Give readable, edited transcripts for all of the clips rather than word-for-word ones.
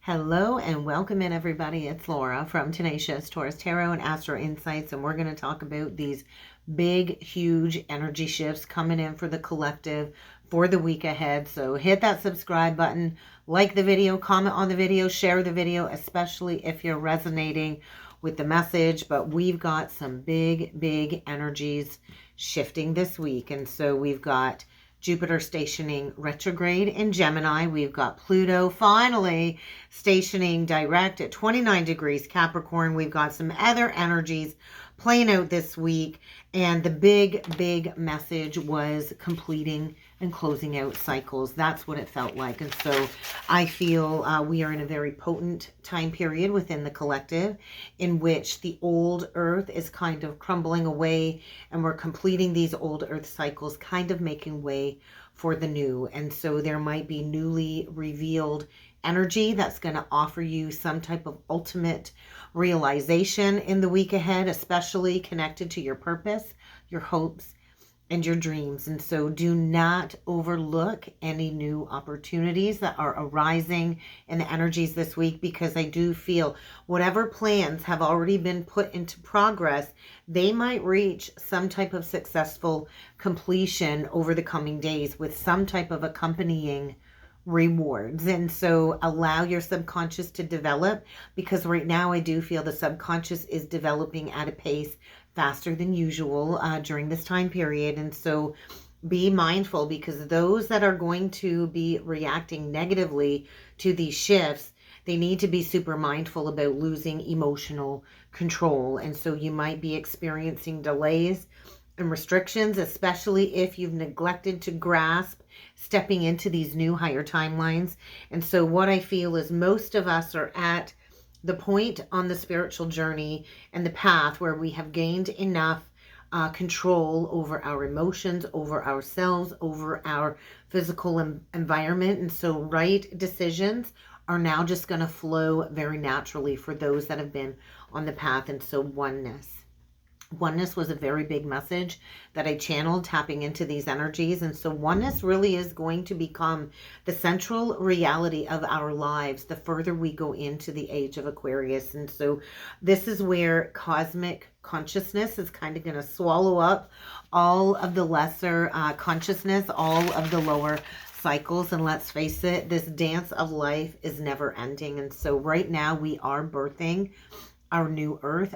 Hello and welcome in, everybody. It's Laura from Tenacious Taurus Tarot and Astro Insights, and we're going to talk about these big, huge energy shifts coming in for the collective for the week ahead. So hit that subscribe button, like the video, comment on the video, share the video, especially if you're resonating with the message. But we've got some big energies shifting this week, and so we've got Jupiter stationing retrograde in Gemini. We've got Pluto finally stationing direct at 29 degrees Capricorn. We've got some other energies playing out this week. And the big message was completing and closing out cycles. That's what it felt like. And so I feel we are in a very potent time period within the collective in which the old earth is kind of crumbling away, and we're completing these old earth cycles, kind of making way for the new. And so there might be newly revealed energy that's going to offer you some type of ultimate realization in the week ahead, especially connected to your purpose, your hopes, and your dreams. And so do not overlook any new opportunities that are arising in the energies this week, because I do feel whatever plans have already been put into progress, they might reach some type of successful completion over the coming days with some type of accompanying rewards. And so allow your subconscious to develop, because right now I do feel the subconscious is developing at a pace faster than usual during this time period. And so be mindful, because those that are going to be reacting negatively to these shifts, they need to be super mindful about losing emotional control. And so you might be experiencing delays and restrictions, especially if you've neglected to grasp stepping into these new higher timelines. And so what I feel is most of us are at the point on the spiritual journey and the path where we have gained enough control over our emotions, over ourselves, over our physical environment. And so right decisions are now just going to flow very naturally for those that have been on the path. And so Oneness was a very big message that I channeled, tapping into these energies. And so oneness really is going to become the central reality of our lives the further we go into the age of Aquarius. And so this is where cosmic consciousness is kind of going to swallow up all of the lesser consciousness, all of the lower cycles. And let's face it, this dance of life is never ending. And so right now we are birthing our new earth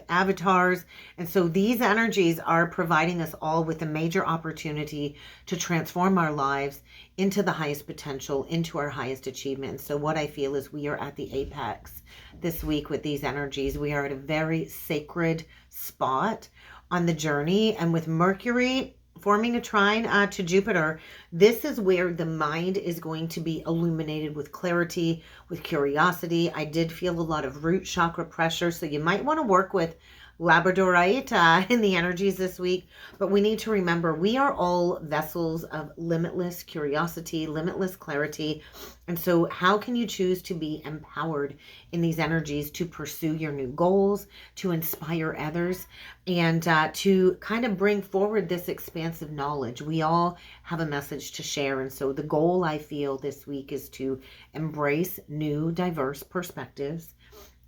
avatars. And so these energies are providing us all with a major opportunity to transform our lives into the highest potential, into our highest achievement. And so what I feel is we are at the apex this week with these energies. We are at a very sacred spot on the journey. And with Mercury forming a trine to Jupiter, this is where the mind is going to be illuminated with clarity, with curiosity. I did feel a lot of root chakra pressure, so you might want to work with Labradorite in the energies this week. But we need to remember we are all vessels of limitless curiosity, limitless clarity. And so how can you choose to be empowered in these energies to pursue your new goals, to inspire others, and to kind of bring forward this expansive knowledge? We all have a message to share. And so the goal, I feel, this week is to embrace new, diverse perspectives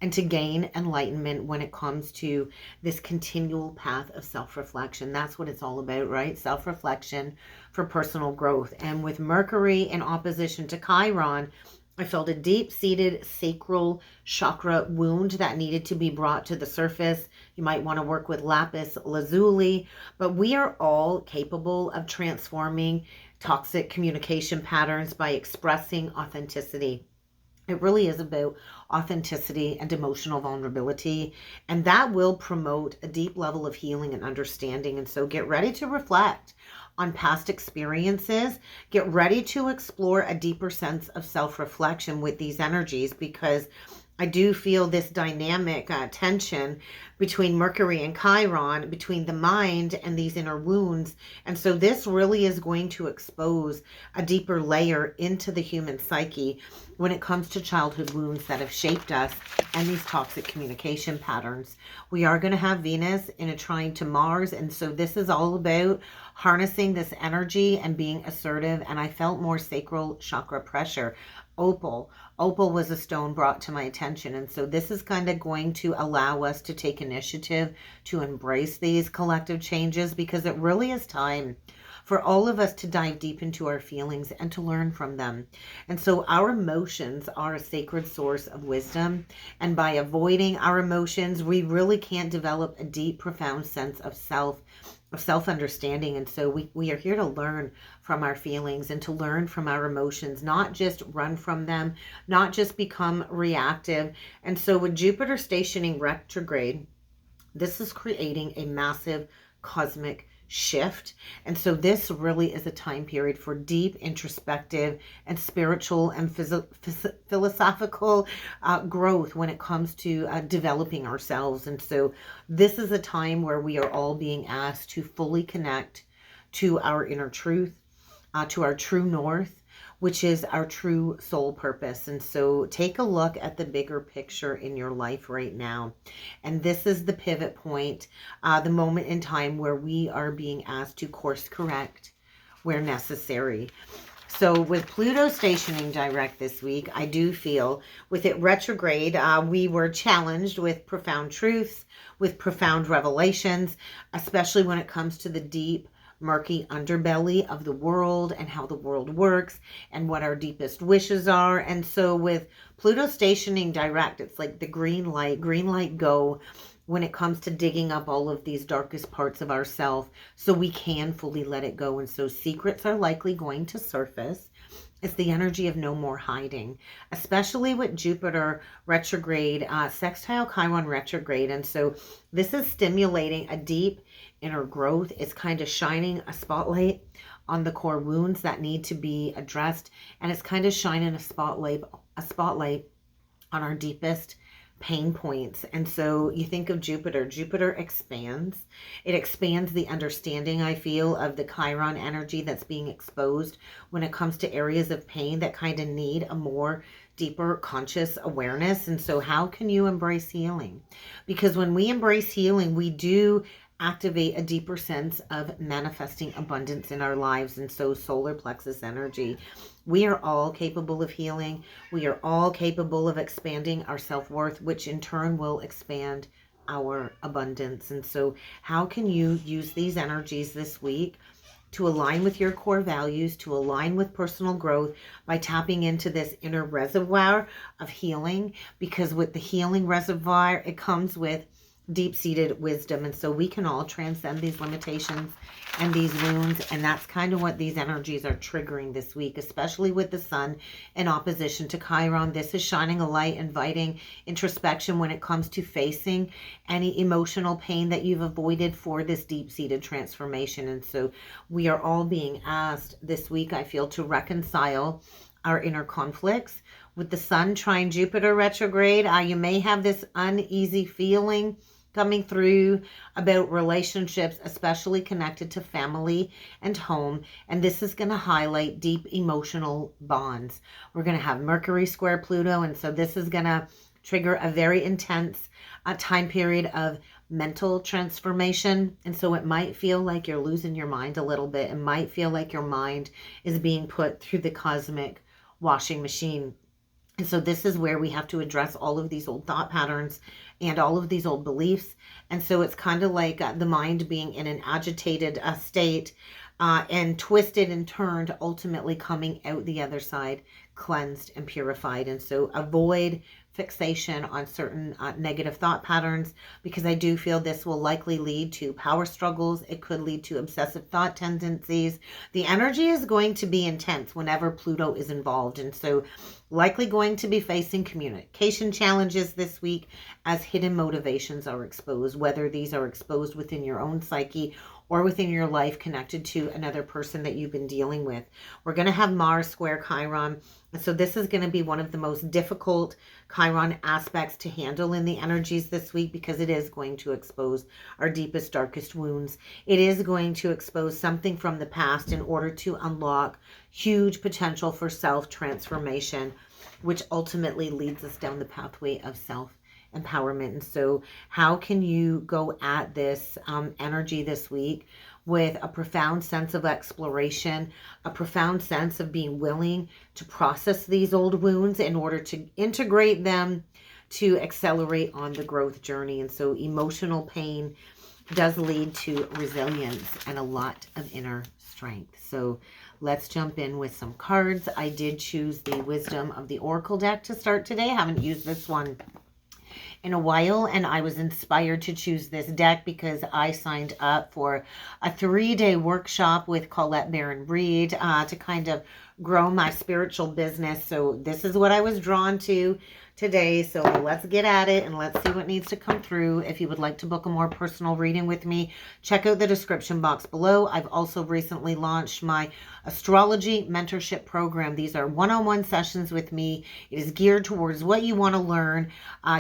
and to gain enlightenment when it comes to this continual path of self-reflection. That's what it's all about, right? Self-reflection for personal growth. And with Mercury in opposition to Chiron, I felt a deep-seated sacral chakra wound that needed to be brought to the surface. You might want to work with lapis lazuli, but we are all capable of transforming toxic communication patterns by expressing authenticity. It really is about authenticity and emotional vulnerability, and that will promote a deep level of healing and understanding. And so get ready to reflect on past experiences. Get ready to explore a deeper sense of self-reflection with these energies, because I do feel this dynamic tension between Mercury and Chiron, between the mind and these inner wounds. And so this really is going to expose a deeper layer into the human psyche when it comes to childhood wounds that have shaped us and these toxic communication patterns. We are going to have Venus in a trine to Mars. And so this is all about harnessing this energy and being assertive, and I felt more sacral chakra pressure. Opal was a stone brought to my attention, and so this is kind of going to allow us to take initiative to embrace these collective changes, because it really is time for all of us to dive deep into our feelings and to learn from them. And so our emotions are a sacred source of wisdom, and by avoiding our emotions, we really can't develop a deep, profound sense of self-understanding. And so we are here to learn from our feelings and to learn from our emotions, not just run from them, not just become reactive. And so with Jupiter stationing retrograde, this is creating a massive cosmic shift. And so this really is a time period for deep introspective and spiritual and philosophical growth when it comes to developing ourselves. And so this is a time where we are all being asked to fully connect to our inner truth, to our true north, which is our true soul purpose. And so take a look at the bigger picture in your life right now. And this is the pivot point, the moment in time where we are being asked to course correct where necessary. So with Pluto stationing direct this week, I do feel with it retrograde, we were challenged with profound truths, with profound revelations, especially when it comes to the deep, murky underbelly of the world and how the world works and what our deepest wishes are. And so with Pluto stationing direct, it's like the green light go when it comes to digging up all of these darkest parts of ourselves so we can fully let it go. And so secrets are likely going to surface. It's the energy of no more hiding, especially with Jupiter retrograde, sextile Chiron retrograde. And so this is stimulating a deep inner growth. It's kind of shining a spotlight on the core wounds that need to be addressed. And it's kind of shining a spotlight on our deepest pain points. And so you think of Jupiter expands. It expands the understanding, I feel, of the Chiron energy that's being exposed when it comes to areas of pain that kind of need a more deeper conscious awareness. And so how can you embrace healing? Because when we embrace healing, we do activate a deeper sense of manifesting abundance in our lives. And so solar plexus energy, we are all capable of healing. We are all capable of expanding our self-worth, which in turn will expand our abundance. And so how can you use these energies this week to align with your core values, to align with personal growth by tapping into this inner reservoir of healing? Because with the healing reservoir, it comes with deep-seated wisdom. And so we can all transcend these limitations and these wounds. And that's kind of what these energies are triggering this week, especially with the sun in opposition to Chiron. This is shining a light, inviting introspection when it comes to facing any emotional pain that you've avoided for this deep-seated transformation. And so we are all being asked this week, I feel, to reconcile our inner conflicts. With the sun trine Jupiter retrograde, you may have this uneasy feeling coming through about relationships, especially connected to family and home. And this is going to highlight deep emotional bonds. We're going to have Mercury square Pluto. And so this is going to trigger a very intense time period of mental transformation. And so it might feel like you're losing your mind a little bit. It might feel like your mind is being put through the cosmic washing machine. And so this is where we have to address all of these old thought patterns and all of these old beliefs. And so it's kind of like the mind being in an agitated state and twisted and turned, ultimately coming out the other side cleansed and purified. And so avoid fixation on certain negative thought patterns, because I do feel this will likely lead to power struggles. It could lead to obsessive thought tendencies. The energy is going to be intense whenever Pluto is involved. And so likely going to be facing communication challenges this week as hidden motivations are exposed, whether these are exposed within your own psyche or within your life connected to another person that you've been dealing with. We're going to have Mars square Chiron. And so this is going to be one of the most difficult Chiron aspects to handle in the energies this week, because it is going to expose our deepest, darkest wounds. It is going to expose something from the past in order to unlock huge potential for self-transformation, which ultimately leads us down the pathway of self-empowerment. And so how can you go at this energy this week with a profound sense of exploration, a profound sense of being willing to process these old wounds in order to integrate them to accelerate on the growth journey. And so emotional pain does lead to resilience and a lot of inner strength. So let's jump in with some cards. I did choose the Wisdom of the Oracle deck to start today. I haven't used this one in a while, and I was inspired to choose this deck because I signed up for a 3-day workshop with Colette Baron-Reed to kind of grow my spiritual business. So this is what I was drawn to today. So let's get at it and let's see what needs to come through. If you would like to book a more personal reading with me, check out the description box below. I've also recently launched my Astrology Mentorship program. These are one-on-one sessions with me. It is geared towards what you want to learn,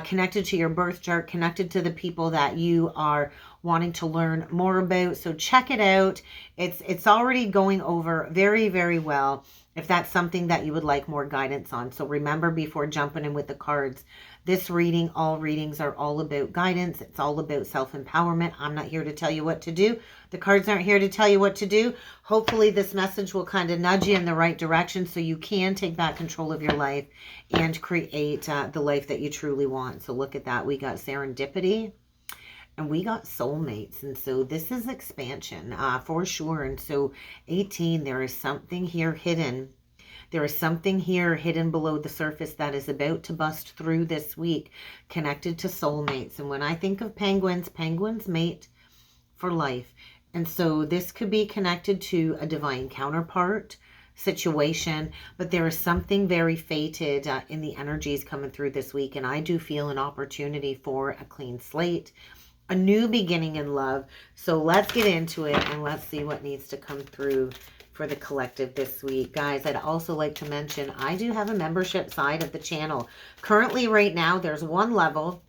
connected to your birth chart, connected to the people that you are wanting to learn more about. So check it out. It's already going over very, very well, if that's something that you would like more guidance on. So remember, before jumping in with the cards, this reading, all readings are all about guidance. It's all about self-empowerment. I'm not here to tell you what to do. The cards aren't here to tell you what to do. Hopefully this message will kind of nudge you in the right direction so you can take back control of your life and create the life that you truly want. So look at that. We got serendipity. And we got soulmates. And so this is expansion for sure. And so 18, there is something here hidden. There is something here hidden below the surface that is about to bust through this week, connected to soulmates. And when I think of penguins, penguins mate for life. And so this could be connected to a divine counterpart situation, but there is something very fated in the energies coming through this week. And I do feel an opportunity for a clean slate, a new beginning in love. So let's get into it and let's see what needs to come through for the collective this week. Guys, I'd also like to mention I do have a membership side of the channel. Currently, right now, there's one level.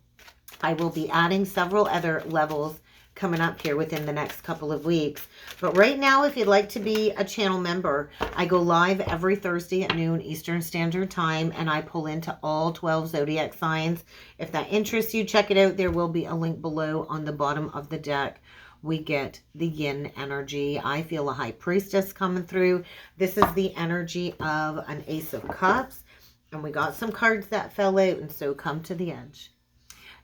I will be adding several other levels coming up here within the next couple of weeks. But right now, if you'd like to be a channel member, I go live every Thursday at noon Eastern Standard Time, and I pull into all 12 zodiac signs. If that interests you, check it out. There will be a link below on the bottom of the deck. We get the yin energy. I feel a high priestess coming through. This is the energy of an Ace of Cups, and we got some cards that fell out, and so come to the edge.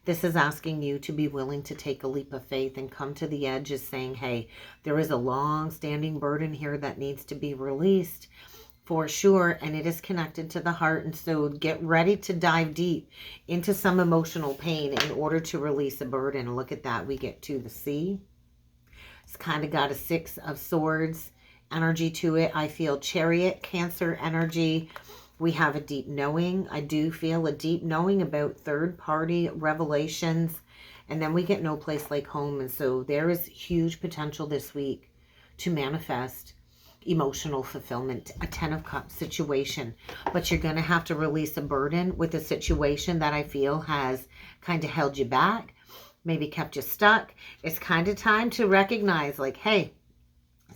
This is asking you to be willing to take a leap of faith, and come to the edge is saying, hey, there is a long-standing burden here that needs to be released for sure, and it is connected to the heart. And so get ready to dive deep into some emotional pain in order to release a burden. Look at that. We get to the sea. It's kind of got a 6 of Swords energy to it. I feel Chariot, Cancer energy. We have a deep knowing. I do feel a deep knowing about third-party revelations. And then we get no place like home. And so there is huge potential this week to manifest emotional fulfillment, a 10 of Cups situation. But you're going to have to release a burden with a situation that I feel has kind of held you back, maybe kept you stuck. It's kind of time to recognize, like, hey,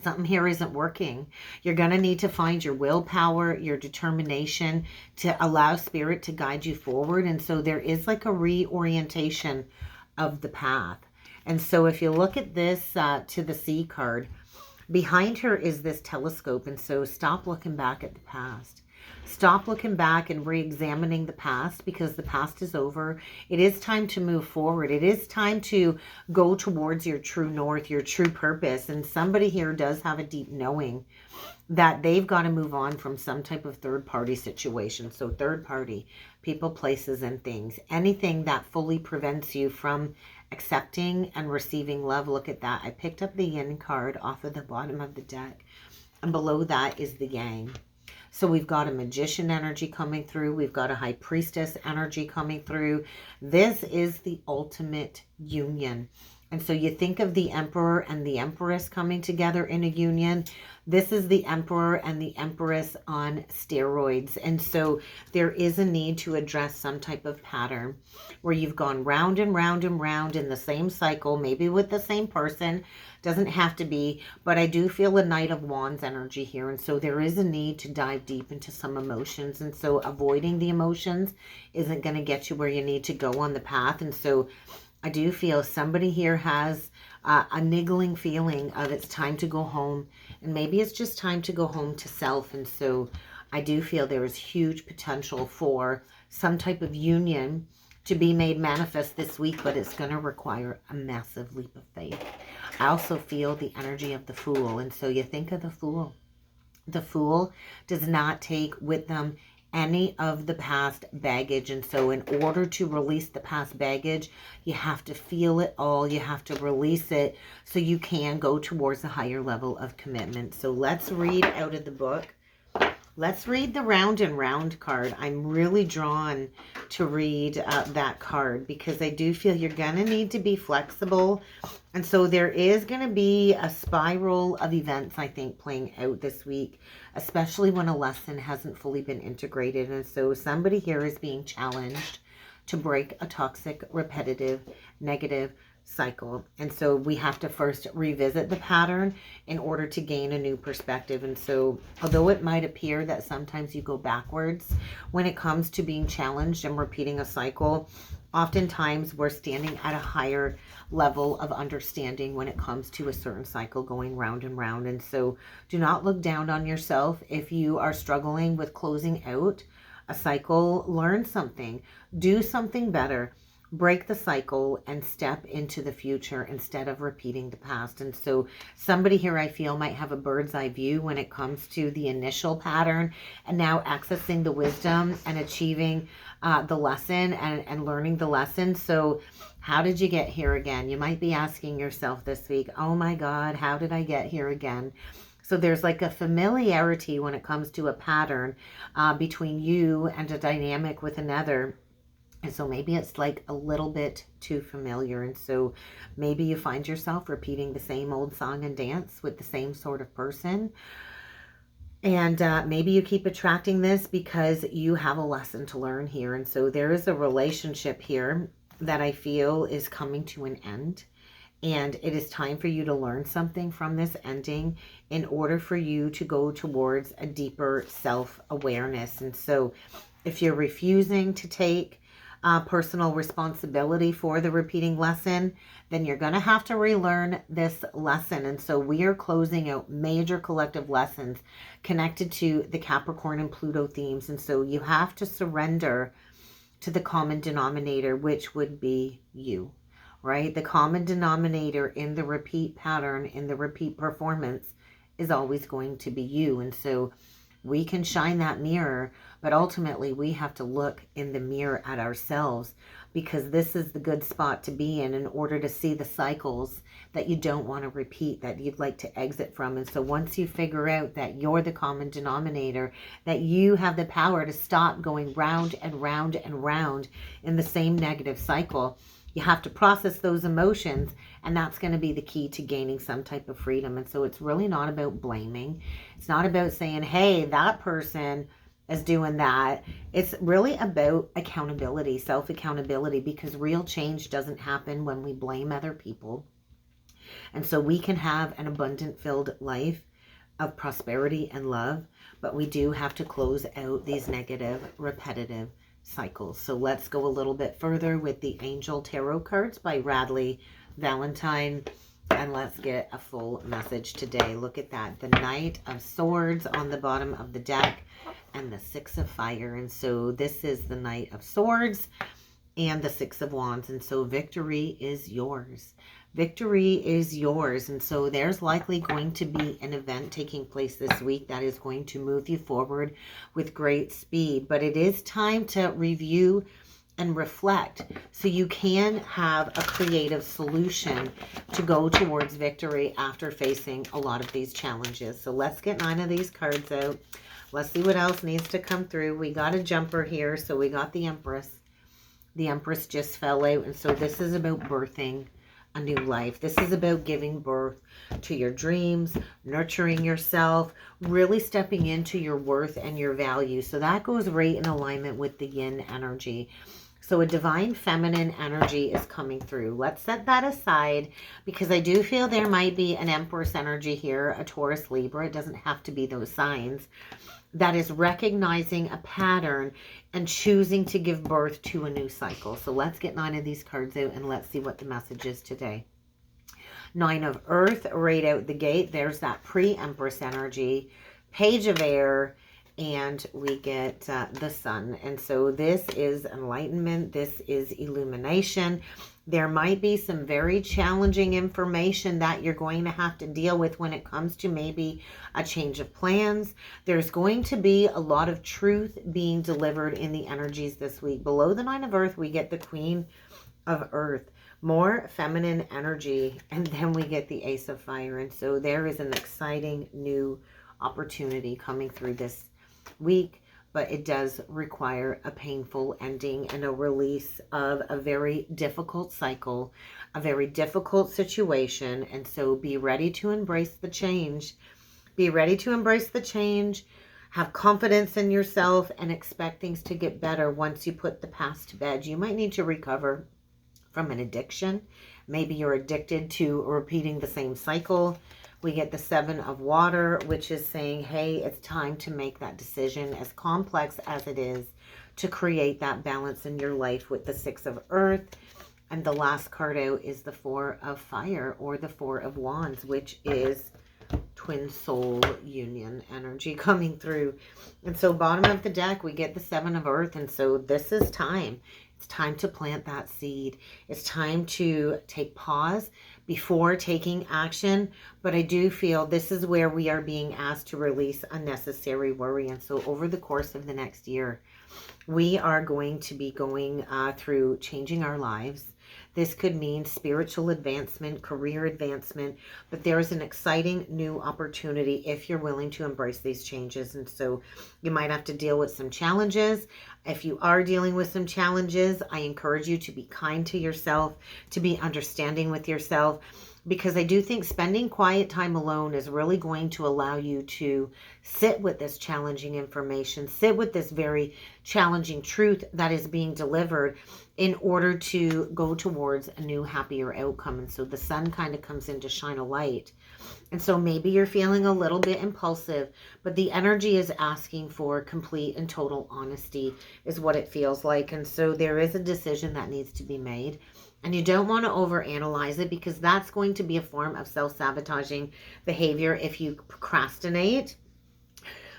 something here isn't working. You're going to need to find your willpower, your determination to allow spirit to guide you forward. And so there is like a reorientation of the path. And so if you look at this to the Sea card, behind her is this telescope. And so stop looking back at the past. Stop looking back and re-examining the past, because the past is over. It is time to move forward. It is time to go towards your true north, your true purpose. And somebody here does have a deep knowing that they've got to move on from some type of third-party situation. So third-party, people, places, and things. Anything that fully prevents you from accepting and receiving love. Look at that. I picked up the Yin card off of the bottom of the deck. And below that is the Yang. So we've got a Magician energy coming through. We've got a High Priestess energy coming through. This is the ultimate union. And so you think of the Emperor and the Empress coming together in a union. This is the Emperor and the Empress on steroids. And so there is a need to address some type of pattern where you've gone round and round and round in the same cycle, maybe with the same person. Doesn't have to be, but I do feel a Knight of Wands energy here. And so there is a need to dive deep into some emotions. And so avoiding the emotions isn't going to get you where you need to go on the path. And so I do feel somebody here has a niggling feeling of it's time to go home, and maybe it's just time to go home to self. And so I do feel there is huge potential for some type of union to be made manifest this week, but it's going to require a massive leap of faith. I also feel the energy of the Fool, and so you think of the Fool. The Fool does not take with them any of the past baggage. And so in order to release the past baggage, you have to feel it all. You have to release it so you can go towards a higher level of commitment. So let's read out of the book. Let's read the Round and Round card. I'm really drawn to read that card because I do feel you're going to need to be flexible. And so there is going to be a spiral of events, I think, playing out this week, especially when a lesson hasn't fully been integrated. And so somebody here is being challenged to break a toxic, repetitive, negative cycle. And so we have to first revisit the pattern in order to gain a new perspective. And so although it might appear that sometimes you go backwards when it comes to being challenged and repeating a cycle, oftentimes we're standing at a higher level of understanding when it comes to a certain cycle going round and round. And so do not look down on yourself if you are struggling with closing out a cycle. Learn something, do something better. Break the cycle and step into the future instead of repeating the past. And so somebody here I feel might have a bird's eye view when it comes to the initial pattern and now accessing the wisdom and achieving the lesson and learning the lesson. So how did you get here again? You might be asking yourself this week, oh my God, how did I get here again? So there's like a familiarity when it comes to a pattern between you and a dynamic with another. And so maybe it's like a little bit too familiar. And so maybe you find yourself repeating the same old song and dance with the same sort of person. And maybe you keep attracting this because you have a lesson to learn here. And so there is a relationship here that I feel is coming to an end. And it is time for you to learn something from this ending in order for you to go towards a deeper self-awareness. And so if you're refusing to take personal responsibility for the repeating lesson, then you're going to have to relearn this lesson. And so we are closing out major collective lessons connected to the Capricorn and Pluto themes. And so you have to surrender to the common denominator, which would be you, right? The common denominator in the repeat pattern, in the repeat performance, is always going to be you. And so we can shine that mirror, but ultimately we have to look in the mirror at ourselves, because this is the good spot to be in order to see the cycles that you don't want to repeat, that you'd like to exit from. And so once you figure out that you're the common denominator, that you have the power to stop going round and round and round in the same negative cycle, you have to process those emotions, and that's going to be the key to gaining some type of freedom. And so it's really not about blaming. It's not about saying, hey, that person is doing that. It's really about accountability, self-accountability, because real change doesn't happen when we blame other people. And so we can have an abundant-filled life of prosperity and love, but we do have to close out these negative, repetitive cycles. So let's go a little bit further with the Angel Tarot cards by Radley Valentine, and let's get a full message today. Look at that. The Knight of Swords on the bottom of the deck and the Six of Fire. And so this is the Knight of Swords and the Six of Wands. And so victory is yours. Victory is yours. And so there's likely going to be an event taking place this week that is going to move you forward with great speed. But it is time to review and reflect so you can have a creative solution to go towards victory after facing a lot of these challenges. So let's get 9 of these cards out. Let's see what else needs to come through. We got a jumper here. So we got the Empress. The Empress just fell out. And so this is about birthing a new life. This is about giving birth to your dreams, nurturing yourself, really stepping into your worth and your value. So that goes right in alignment with the yin energy. So a divine feminine energy is coming through. Let's set that aside, because I do feel there might be an Empress energy here, a Taurus, Libra. It doesn't have to be those signs. that is recognizing a pattern and choosing to give birth to a new cycle. So let's get 9 of these cards out and let's see what the message is today. 9 of Earth right out the gate. There's that pre-Empress energy. Page of Air. And we get the Sun. And so this is enlightenment. This is illumination. There might be some very challenging information that you're going to have to deal with when it comes to maybe a change of plans. There's going to be a lot of truth being delivered in the energies this week. Below the 9 of Earth, we get the Queen of Earth. More feminine energy. And then we get the Ace of Fire. And so there is an exciting new opportunity coming through this week, but it does require a painful ending and a release of a very difficult cycle, a very difficult situation. And so be ready to embrace the change. Be ready to embrace the change. Have confidence in yourself and expect things to get better once you put the past to bed. You might need to recover from an addiction. Maybe you're addicted to repeating the same cycle. We get the 7 of Water, which is saying, hey, it's time to make that decision, as complex as it is, to create that balance in your life with the 6 of Earth. And the last card out is the 4 of Fire, or the 4 of Wands, which is twin soul union energy coming through. And so bottom of the deck, we get the 7 of Earth. And so this is time. It's time to plant that seed. It's time to take pause before taking action. But I do feel this is where we are being asked to release unnecessary worry. And so over the course of the next year, we are going to be going through changing our lives. This could mean spiritual advancement, career advancement, but there is an exciting new opportunity if you're willing to embrace these changes. And so you might have to deal with some challenges. If you are dealing with some challenges, I encourage you to be kind to yourself, to be understanding with yourself, because I do think spending quiet time alone is really going to allow you to sit with this challenging information, sit with this very challenging truth that is being delivered in order to go towards a new, happier outcome. And so the Sun kind of comes in to shine a light. And so maybe you're feeling a little bit impulsive, but the energy is asking for complete and total honesty is what it feels like. And so there is a decision that needs to be made. And you don't want to overanalyze it, because that's going to be a form of self-sabotaging behavior if you procrastinate.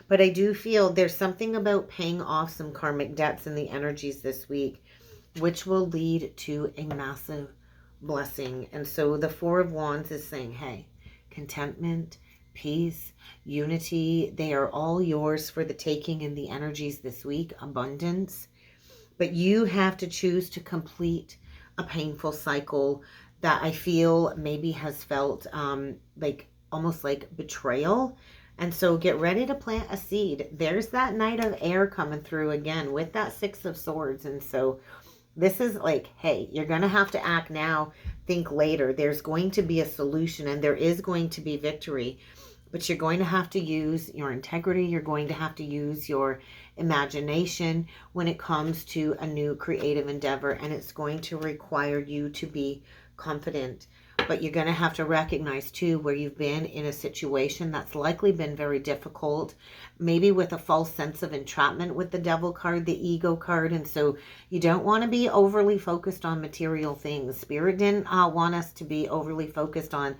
But I do feel there's something about paying off some karmic debts in the energies this week, which will lead to a massive blessing. And so the 4 of Wands is saying, hey, contentment, peace, unity, they are all yours for the taking in the energies this week, abundance. But you have to choose to complete a painful cycle that I feel maybe has felt like almost like betrayal. And so get ready to plant a seed. There's that Knight of Air coming through again with that 6 of Swords. And so this is like, hey, you're going to have to act now, think later. There's going to be a solution and there is going to be victory. But you're going to have to use your integrity. You're going to have to use your imagination when it comes to a new creative endeavor. And it's going to require you to be confident. But you're going to have to recognize, too, where you've been in a situation that's likely been very difficult. Maybe with a false sense of entrapment with the Devil card, the Ego card. And so you don't want to be overly focused on material things. Spirit didn't want us to be overly focused on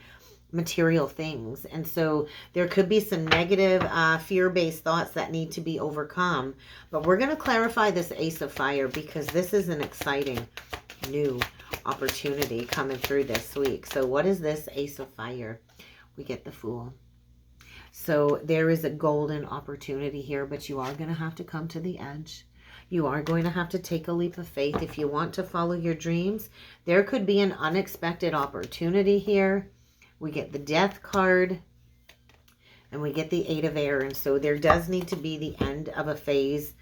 material things. And so there could be some negative fear-based thoughts that need to be overcome. But we're going to clarify this Ace of Fire, because this is an exciting new opportunity coming through this week. So what is this Ace of Fire? We get the Fool. So there is a golden opportunity here, but you are going to have to come to the edge. You are going to have to take a leap of faith if you want to follow your dreams. There could be an unexpected opportunity here. We get the Death card, and we get the 8 of Air. And so there does need to be the end of a phase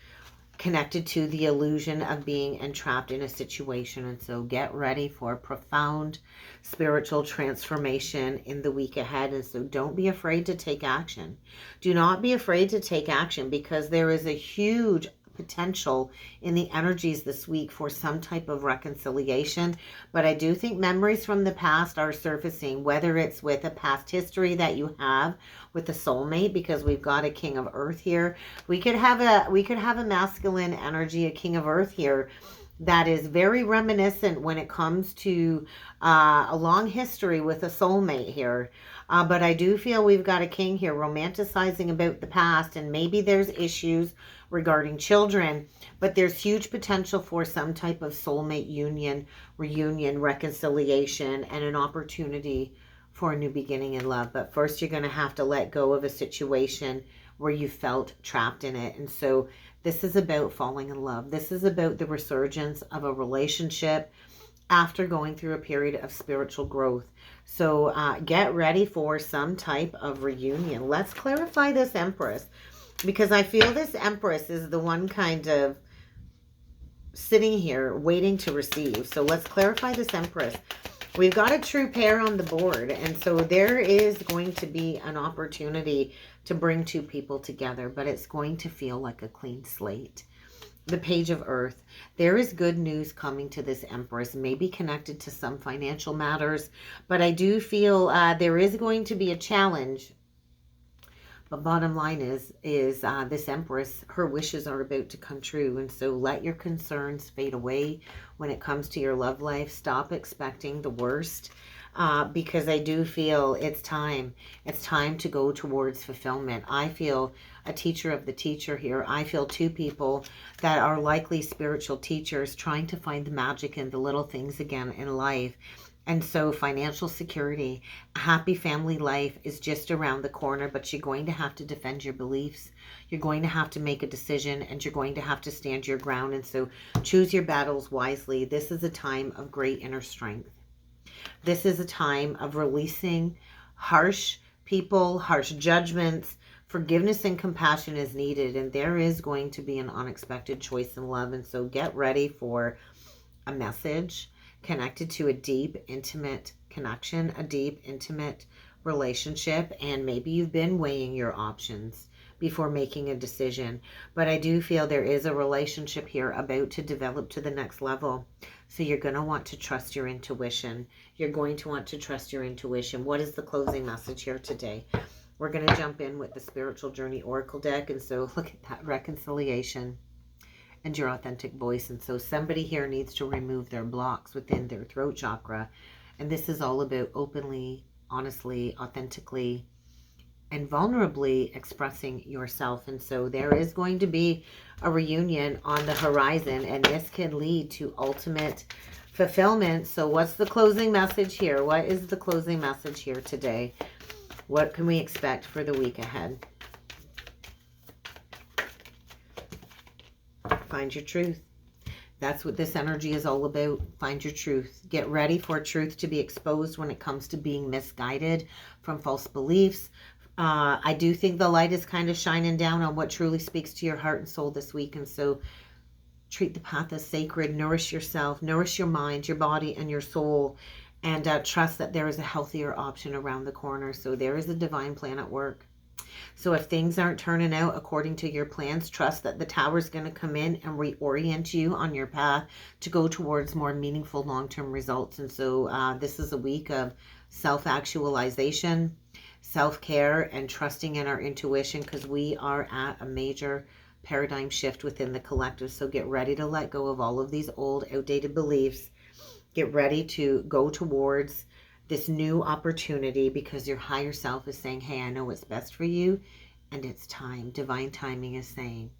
connected to the illusion of being entrapped in a situation. And so get ready for profound spiritual transformation in the week ahead. And so don't be afraid to take action. Do not be afraid to take action, because there is a huge potential in the energies this week for some type of reconciliation. But I do think memories from the past are surfacing, whether it's with a past history that you have with a soulmate, because we've got a King of Earth here. We could have a masculine energy, a King of Earth here, that is very reminiscent when it comes to a long history with a soulmate here. But I do feel we've got a king here romanticizing about the past, and maybe there's issues regarding children, but there's huge potential for some type of soulmate union, reunion, reconciliation, and an opportunity for a new beginning in love. But first, you're going to have to let go of a situation where you felt trapped in it. And so this is about falling in love. This is about the resurgence of a relationship after going through a period of spiritual growth. So get ready for some type of reunion. Let's clarify this Empress, because I feel this Empress is the one kind of sitting here waiting to receive. So let's clarify this Empress. We've got a true pair on the board, and so there is going to be an opportunity to bring two people together, but it's going to feel like a clean slate. The Page of Earth. There is good news coming to this Empress, maybe connected to some financial matters, but I do feel there is going to be a challenge. But bottom line is this Empress, her wishes are about to come true. And so let your concerns fade away when it comes to your love life. Stop expecting the worst, because I do feel it's time. It's time to go towards fulfillment. I feel a teacher of the teacher here. I feel two people that are likely spiritual teachers trying to find the magic in the little things again in life. And so financial security, a happy family life is just around the corner, but you're going to have to defend your beliefs. You're going to have to make a decision, and you're going to have to stand your ground. And so choose your battles wisely. This is a time of great inner strength. This is a time of releasing harsh people, harsh judgments. Forgiveness and compassion is needed, and there is going to be an unexpected choice in love. And so get ready for a message connected to a deep, intimate connection, a deep, intimate relationship. And maybe you've been weighing your options before making a decision. But I do feel there is a relationship here about to develop to the next level. So you're going to want to trust your intuition. You're going to want to trust your intuition. What is the closing message here today? We're going to jump in with the Spiritual Journey Oracle deck. And so look at that, reconciliation and your authentic voice. And so somebody here needs to remove their blocks within their throat chakra. And this is all about openly, honestly, authentically, and vulnerably expressing yourself. And so there is going to be a reunion on the horizon, and this can lead to ultimate fulfillment. So what's the closing message here? What is the closing message here today? What can we expect for the week ahead? Find your truth. That's what this energy is all about. Find your truth. Get ready for truth to be exposed when it comes to being misguided from false beliefs. I do think the light is kind of shining down on what truly speaks to your heart and soul this week. And so treat the path as sacred. Nourish yourself. Nourish your mind, your body, and your soul. And trust that there is a healthier option around the corner. So there is a divine plan at work. So if things aren't turning out according to your plans, trust that the tower is going to come in and reorient you on your path to go towards more meaningful long-term results. And so this is a week of self-actualization, self-care, and trusting in our intuition, because we are at a major paradigm shift within the collective. So get ready to let go of all of these old, outdated beliefs. Get ready to go towards this new opportunity, because your higher self is saying, hey, I know what's best for you, and it's time. Divine timing is saying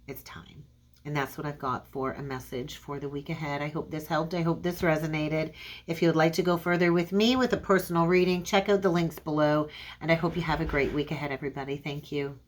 it's time. And that's what I've got for a message for the week ahead. I hope this helped. I hope this resonated. If you would like to go further with me with a personal reading, check out the links below. And I hope you have a great week ahead, everybody. Thank you.